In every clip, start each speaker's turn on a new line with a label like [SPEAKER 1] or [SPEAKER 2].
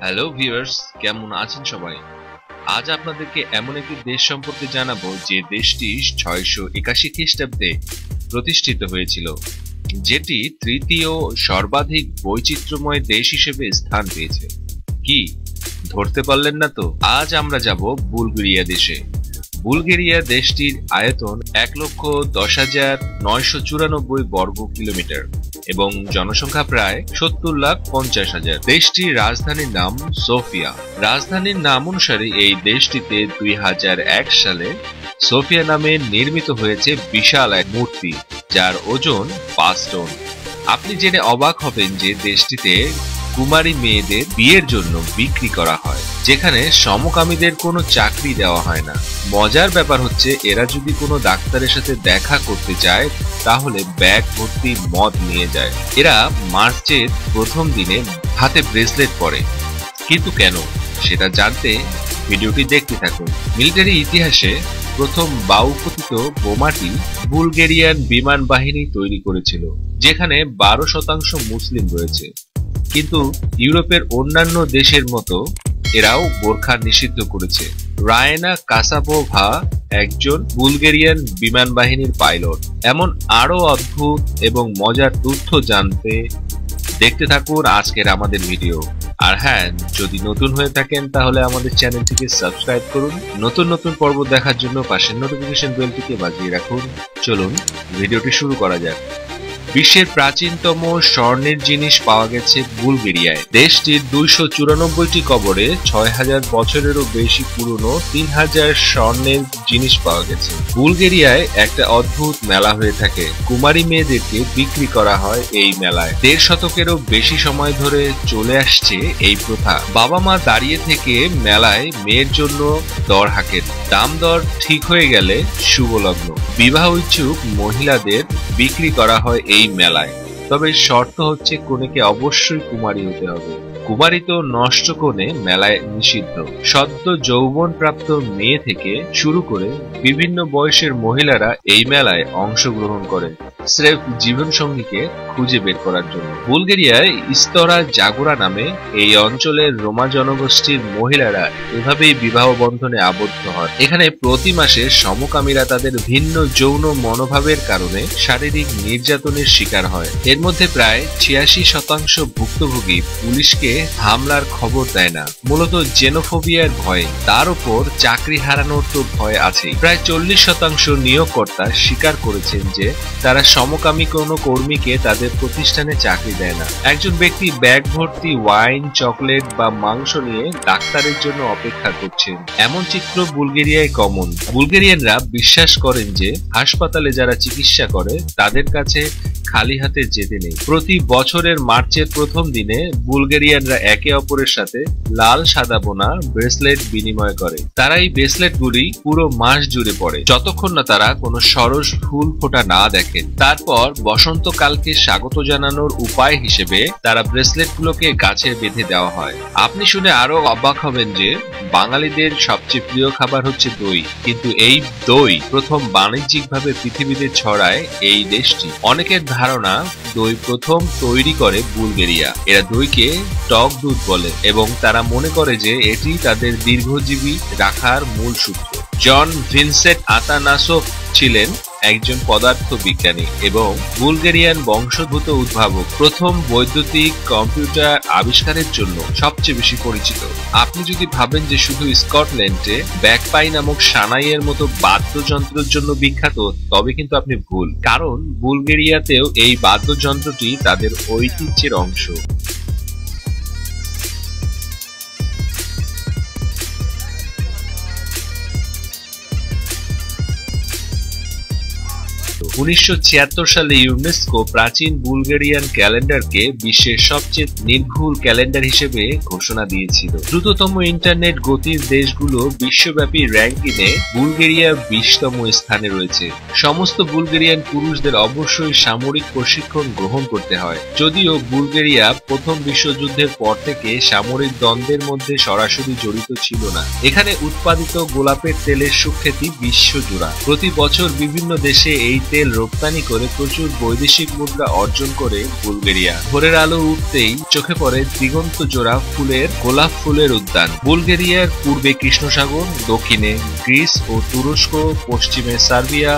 [SPEAKER 1] Hello viewers, কেমন আছেন সবাই? আজ আপনাদেরকে এমন একটি দেশ সম্পর্কে জানাবো যে দেশটি 681 খ্রিস্টাব্দে প্রতিষ্ঠিত হয়েছিল, যেটি তৃতীয় সর্বাধিক বৈচিত্র্যময় দেশ হিসেবে স্থান পেয়েছে। কি ধরতে পারলেন না তো? আজ আমরা যাব বুলগেরিয়া দেশে। বুলগেরিয়া দেশটির আয়তন 1,10,994 বর্গ কিলোমিটার এবং জনসংখ্যা প্রায় 70,50,000। দেশটির রাজধানীর নাম সোফিয়া। রাজধানীর নাম অনুসারে এই দেশটিতে 2001 সালে সোফিয়া নামে নির্মিত হয়েছে বিশাল এক মূর্তি, যার ওজন 5 টন। আপনি জেনে অবাক হবেন যে দেশটিতে কুমারী মেয়েদের বিয়ের জন্য বিক্রি করা হয়, যেখানে সমকামীদের কোনো চাকরি দেওয়া হয় না। মজার ব্যাপার হচ্ছে, এরা যদি কোনো ডাক্তারের সাথে দেখা করতে চায় তাহলে ব্যাগ ভর্তি মদ নিয়ে যায়। এরা মার্চের প্রথম দিনে হাতে ব্রেসলেট পরে, কিন্তু কেন সেটা জানতে ভিডিওটি দেখতে থাকুন। মিলিটারি ইতিহাসে প্রথম বায়ুপতিত বোমাটি বুলগেরিয়ান বিমান বাহিনী তৈরি করেছিল, যেখানে 12% মুসলিম রয়েছে। কিন্তু ইউরোপের অন্যান্য দেশের মতো এরাও বোরখা নিষিদ্ধ করেছে। রায়না কাসাপোভা একজন বুলগেরিয়ান বিমান বাহিনীর পাইলট। এমন আরো অদ্ভুত এবং মজার তথ্য জানতে দেখতে থাকুন আজকের আমাদের ভিডিও। আর হ্যাঁ, যদি নতুন হয়ে থাকেন তাহলে আমাদের চ্যানেলটিকে সাবস্ক্রাইব করুন। নতুন নতুন পর্ব দেখার জন্য পাশের নোটিফিকেশন বেলটিকে বাজিয়ে রাখুন। চলুন ভিডিওটি শুরু করা যাক। বিশ্বের প্রাচীনতম স্বর্ণের জিনিস পাওয়া গেছে বুলগেরিয়ায়। দেশটির 294টি কবরে 6000 বছরেরও বেশি পুরনো 3000 স্বর্ণের জিনিস পাওয়া গেছে। বুলগেরিয়ায় একটা অদ্ভুত মেলা হয়ে থাকে। কুমারী মেয়েদেরকে বিক্রি করা হয় এই মেলায়। 1.5 শতকেরও বেশি সময় ধরে চলে আসছে এই প্রথা। বাবা মা দাঁড়িয়ে থেকে মেলায় মেয়ের জন্য দর হাঁকেন। দাম দর ঠিক হয়ে গেলে শুভ লগ্ন। বিবাহ ইচ্ছুক মহিলাদের বিক্রি করা হয় এই মেলায়, তবে শর্ত হচ্ছে কনেকে অবশ্যই কুমারী হতে হবে। কুমারিত্ব নষ্ট কনে মেলায় নিষিদ্ধ। সদ্য যৌবন প্রাপ্ত মেয়ে থেকে শুরু করে বিভিন্ন বয়সের মহিলারা এই মেলায় অংশগ্রহণ করেন, স্রেফ জীবন সঙ্গীকে খুঁজে বের করার জন্য। বুলগেরিয়ায় ইস্তরা জাগোরা নামে এই অঞ্চলের রোমা জনগোষ্ঠীর মহিলারা এভাবেই বিবাহ বন্ধনে আবদ্ধ হয়। এখানে প্রতি মাসে সমকামীরা তাদের ভিন্ন যৌন মনোভাবের কারণে শারীরিক নির্যাতনের শিকার হয়। এর মধ্যে প্রায় 86% ভুক্তভোগী পুলিশকে হামলার খবর দেয় না, মূলত জেনোফোবিয়ার ভয়ে। তার উপর চাকরি হারানোর তো ভয় আছেই। প্রায় 40% নিয়োগকর্তা স্বীকার করেছেন যে তারা সমকামী কোনো কর্মীকে তাদের প্রতিষ্ঠানে চাকরি দেয় না। একজন ব্যক্তি ব্যাগ ভর্তি ওয়াইন, চকলেট বা মাংস নিয়ে ডাক্তারের জন্য অপেক্ষা করছেন, এমন চিত্র বুলগেরিয়ায় কমন। বুলগেরিয়ানরা বিশ্বাস করেন যে হাসপাতালে যারা চিকিৎসা করে তাদের কাছে খালি হাতে যেতে নেই। প্রতি বছরের মার্চের প্রথম দিনে বুলগেরিয়ানরা একে অপরের সাথে লাল সাদা বোনা ব্রেসলেট বিনিময় করে। তারা এই ব্রেসলেটগুলি পুরো মাস জুড়ে পড়ে, যতক্ষণ না তারা কোনো সরস ফুল ফোঁটা না দেখেন। তারপর বসন্তকালকে স্বাগত জানানোর উপায় হিসেবে তারা ব্রেসলেটগুলোকে গাছে বেঁধে দেওয়া হয়। আপনি শুনে আরো অবাক হবেন যে বাঙালিদের সবচেয়ে প্রিয় খাবার হচ্ছে দই, কিন্তু এই দই প্রথম বাণিজ্যিকভাবে পৃথিবীতে ছড়ায় এই দেশটি। অনেকের ধারণা দই প্রথম তৈরি করে বুলগেরিয়া। এরা দইকে টক দুধ বলে এবং তারা মনে করে যে এটি তাদের দীর্ঘজীবী রাখার মূল সূত্র। জন ভিনসেন্ট আতানাসভ ছিলেন একজন পদার্থ বিজ্ঞানী এবং বুলগেরিয়ান বংশোদ্ভূত উদ্ভাবক। প্রথম বৈদ্যুতিক কম্পিউটার আবিষ্কারের জন্য সবচেয়ে বেশি পরিচিত। আপনি যদি ভাবেন যে শুধু স্কটল্যান্ডে ব্যাগপাই নামক সানাইয়ের মতো বাদ্যযন্ত্রের জন্য বিখ্যাত, তবে কিন্তু আপনি ভুল, কারণ বুলগেরিয়াতেও এই বাদ্যযন্ত্রটি তাদের ঐতিহ্যের অংশ। 1976 সালে ইউনেস্কো প্রাচীন বুলগেরিয়ান ক্যালেন্ডারকে বিশ্বের সবচেয়ে নির্ভুল ক্যালেন্ডার হিসেবে ঘোষণা দিয়েছিল। দ্রুততম ইন্টারনেট গতির দেশগুলো বিশ্বব্যাপী র্যাঙ্কিংয়ে বুলগেরিয়া 20তম স্থানে রয়েছে। সমস্ত বুলগেরিয়ান পুরুষদের অবশ্যই সামরিক প্রশিক্ষণ গ্রহণ করতে হয়, যদিও বুলগেরিয়া প্রথম বিশ্বযুদ্ধের পর থেকে সামরিক দ্বন্দ্বের মধ্যে সরাসরি জড়িত ছিল না। এখানে উৎপাদিত গোলাপের তেলের সুখ্যাতি বিশ্বজোড়া। প্রতি বছর বিভিন্ন দেশে এই তেল তেল রপ্তানি করে প্রচুর বৈদেশিক মুদ্রা অর্জন করে বুলগেরিয়া। ভোরের আলো উঠতেই চোখে পড়ে দিগন্ত জোড়া ফুলের গোলাপ ফুলের উদ্যান। বুলগেরিয়ার পূর্বে কৃষ্ণসাগর, দক্ষিণে গ্রিস ও তুরস্ক, পশ্চিমে সার্বিয়া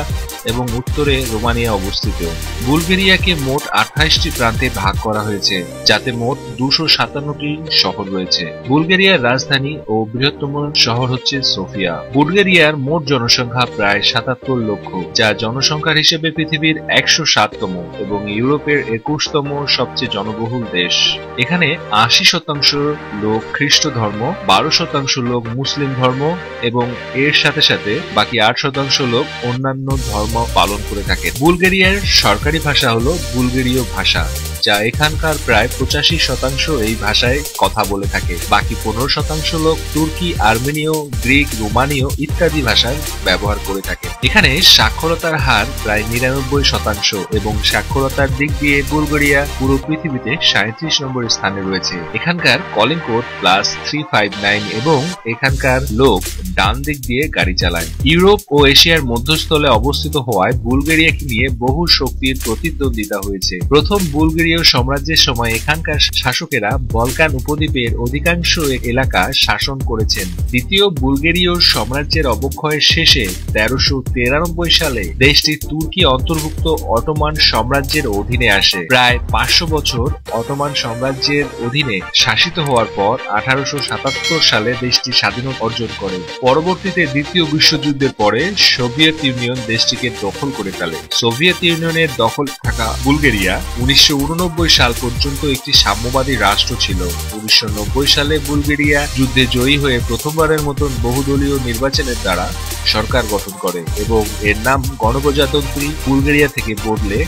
[SPEAKER 1] এবং উত্তরে রোমানিয়া অবস্থিত। বুলগেরিয়াকে মোট 28টি প্রান্তে ভাগ করা হয়েছে, যাতে মোট 257টি শহর রয়েছে। বুলগেরিয়ার রাজধানী ও বৃহত্তম শহর হচ্ছে সোফিয়া। বুলগেরিয়ার মোট জনসংখ্যা প্রায় 77 লক্ষ, যা জনসংখ্যার হিসেবে পৃথিবীর 107তম এবং ইউরোপের 21তম সবচেয়ে জনবহুল দেশ। এখানে 80% লোক খ্রিস্ট ধর্ম, 12% লোক মুসলিম ধর্ম এবং এর সাথে সাথে বাকি 8% লোক অন্যান্য ধর্ম পালন করে থাকে। বুলগেরিয়ার সরকারি ভাষা হলো বুলগেরীয় ভাষা, যা এখানকার প্রায় 85% এই ভাষায় কথা বলে থাকে। বাকি 15% লোক তুর্কি, আর্মেনীয়, গ্রিক, রোমানীয় ইত্যাদি ভাষা ব্যবহার করে থাকে। এখানে সাক্ষরতার হার প্রায় 99% এবং সাক্ষরতার দিক দিয়ে বুলগেরিয়া পুরো পৃথিবীতে 37 নম্বর স্থানে রয়েছে। এখানকার কলিং কোড +359 এবং এখানকার লোক ডান দিক দিয়ে গাড়ি চালায়। ইউরোপ ও এশিয়ার মধ্যস্থলে অবস্থিত হওয়ায় বুলগেরিয়াকে নিয়ে বহু শক্তির প্রতিদ্বন্দ্বিতা হয়েছে। প্রথম বুলগেরীয় সাম্রাজ্যের সময় এখানকার শাসকেরা বলকান উপদ্বীপের অধিকাংশ এলাকা শাসন করেছেন। দ্বিতীয় বুলগেরীয় সাম্রাজ্যের অবক্ষয়ের শেষে 1393 সালে দেশটি তুর্কি অন্তর্ভুক্ত অটোমান সাম্রাজ্যের অধীনে আসে। প্রায় 500 বছর অটোমান সাম্রাজ্যের অধীনে শাসিত হওয়ার পর 1877 সালে দেশটি স্বাধীনতা অর্জন করে। পরবর্তীতে দ্বিতীয় বিশ্বযুদ্ধের পরে সোভিয়েত ইউনিয়ন দেশটিকে দখল করে ফেলে। সোভিয়েত ইউনিয়নের দখলে থাকা বুলগেরিয়া 1989 সাল পর্যন্ত একটি সাম্যবাদী রাষ্ট্র ছিল। 1990 সালে বুলগেরিয়া যুদ্ধে জয়ী হয়ে প্রথমবারের মতন বহুদলীয় নির্বাচনের দ্বারা সরকার গঠন করে এবং এর নাম গণপ্রজাতন্ত্রী বুলগেরিয়া থেকে বদলে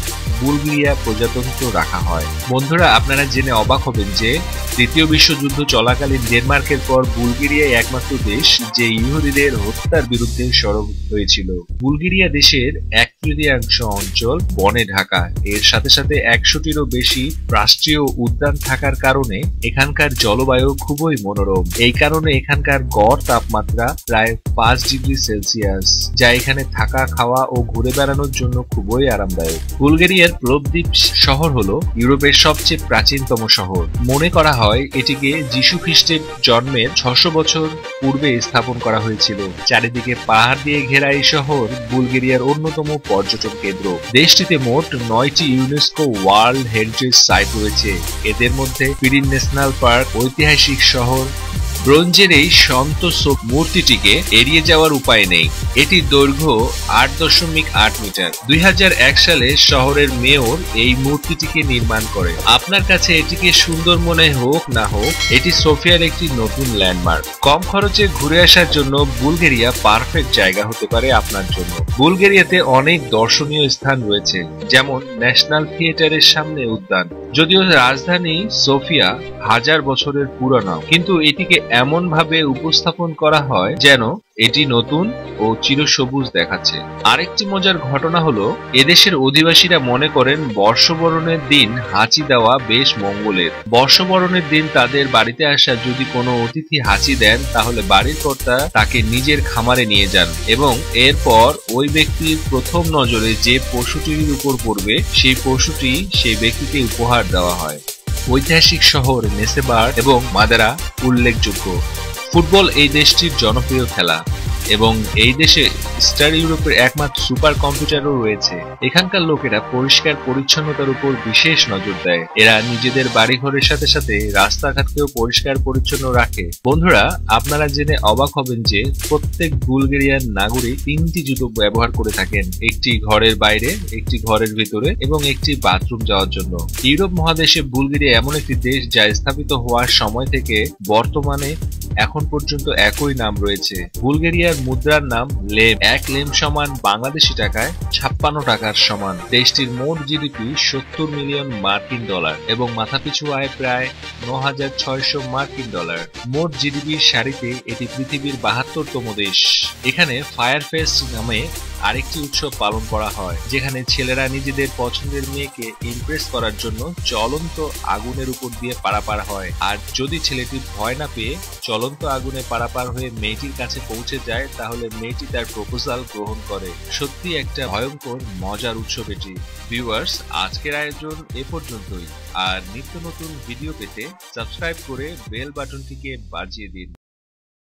[SPEAKER 1] বুলগেরিয়া প্রজাতন্ত্র রাখা হয়। বন্ধুরা, আপনারা জেনে অবাক হবেন যে তৃতীয় বিশ্বযুদ্ধ চলাকালীন ডেনমার্কের পর বুলগেরিয়া একমাত্র দেশ যে ইহুদিদের হত্যার বিরুদ্ধে সরব হয়েছিল। বুলগেরিয়া দেশের 1/3 অঞ্চল বনে ঢাকা। এর সাথে সাথে 100টিরও বেশি রাষ্ট্রীয় উদ্যান থাকার কারণে এখানকার জলবায়ু খুবই মনোরম। এই কারণে এখানকার গড় তাপমাত্রা প্রায় 5 ডিগ্রি সেলসিয়াস, যা এখানে থাকা, খাওয়া ও ঘুরে বেড়ানোর জন্য খুবই আরামদায়ক। বুলগেরিয়ার প্লবদ্বীপ শহর হলো ইউরোপের সবচেয়ে প্রাচীনতম শহর। মনে করা হয় এটিকে যীশু খ্রিস্টের জন্মের 600 বছর পূর্বে স্থাপন করা হয়েছিল। চারিদিকে পাহাড় দিয়ে ঘেরা এই শহর বুলগেরিয়ার অন্যতম পর্যটন কেন্দ্র। দেশটিতে মোট 9টি ইউনেস্কো ওয়ার্ল্ড হেরিটেজ সাইট রয়েছে। এদের মধ্যে পিরিন ন্যাশনাল পার্ক, ঐতিহাসিক শহর। ব্রোঞ্জের এই সন্ত মূর্তিটিকে এড়িয়ে যাওয়ার উপায় নেই। এটির দৈর্ঘ্য 8.8 মিটার। 2001 সালে শহরের মেয়র এই মূর্তিটিকে নির্মাণ করে। আপনার কাছে এটিকে সুন্দর মনে হোক না হোক, এটি সোফিয়ার একটি নতুন ল্যান্ডমার্ক। কম খরচে ঘুরে আসার জন্য বুলগেরিয়া পারফেক্ট জায়গা হতে পারে আপনার জন্য। বুলগেরিয়াতে অনেক দর্শনীয় স্থান রয়েছে, যেমন ন্যাশনাল থিয়েটারের সামনে উদ্যান। যদিও রাজধানী সোফিয়া 1000 বছরের পুরানো, কিন্তু এটিকে এমন ভাবে উপস্থাপন করা হয় যেন এটি নতুন ও চিরসবুজ দেখাচ্ছে। আরেকটি মজার ঘটনা হলো, এদেশের অধিবাসীরা মনে করেন বর্ষবরণের দিন হাঁচি দেওয়া বেশ মঙ্গলের। বর্ষবরণের দিন তাদের বাড়িতে আসা যদি কোনো অতিথি হাঁচি দেন, তাহলে বাড়ির কর্তা তাকে নিজের খামারে নিয়ে যান এবং এরপর ওই ব্যক্তির প্রথম নজরে যে পশুটির উপর পড়বে, সেই পশুটি সেই ব্যক্তিকে উপহার দেওয়া হয়। ঐতিহাসিক শহর নেসেবার এবং মাদারা উল্লেখযোগ্য। ফুটবল এই দেশটির জনপ্রিয় খেলা এবং এই দেশে স্টার ইউরোপের একমাত্র সুপার কম্পিউটারও রয়েছে। এখানকার লোকেরা পরিষ্কার পরিচ্ছন্নতার উপর বিশেষ নজর দেয়। এরা নিজেদের বাড়িঘরের সাথে সাথে রাস্তাঘাটকেও পরিষ্কার পরিচ্ছন্ন রাখে। বন্ধুরা, আপনারা জেনে অবাক হবেন যে প্রত্যেক বুলগেরিয়ান নাগরিক 3টি জুতো ব্যবহার করে থাকেন, একটি ঘরের বাইরে, একটি ঘরের ভিতরে এবং একটি বাথরুম যাওয়ার জন্য। ইউরোপ মহাদেশে বুলগেরিয়া এমন একটি দেশ যা স্থাপিত হওয়ার সময় থেকে বর্তমানে এখন পর্যন্ত একই নাম রয়েছে। বুলগেরিয়ার মুদ্রার নাম লেম। 1 লেম সমান বাংলাদেশি টাকায় 56 টাকার সমান। দেশটির মোট জিডিপি 70 মিলিয়ন মার্কিন ডলার এবং মাথাপিছু আয় প্রায় 9600 মার্কিন ডলার। মোট জিডিপির সারিতে এটি পৃথিবীর 72তম দেশ। এখানে ফায়ারফেস্ট নামে আরেকটি উৎসব পালন করা হয়, যেখানে ছেলেরা নিজেদের পছন্দের মেয়েকে ইমপ্রেস করার জন্য চলন্ত আগুনের উপর দিয়ে পারাপার হয়। আর যদি ছেলেটি ভয় না পেয়ে চলন্ত আগুনে পারাপার হয়ে মেয়েটির কাছে পৌঁছে যায়, তাহলে মেয়েটি তার প্রপোজাল গ্রহণ করে। সত্যি একটা ভয়ঙ্কর মজার উৎসব এটি। ভিউয়ার্স, আজকের আয়োজন এ পর্যন্তই। আর নিত্য নতুন ভিডিও পেতে সাবস্ক্রাইব করে বেল বাটনটিকে বাজিয়ে দিন।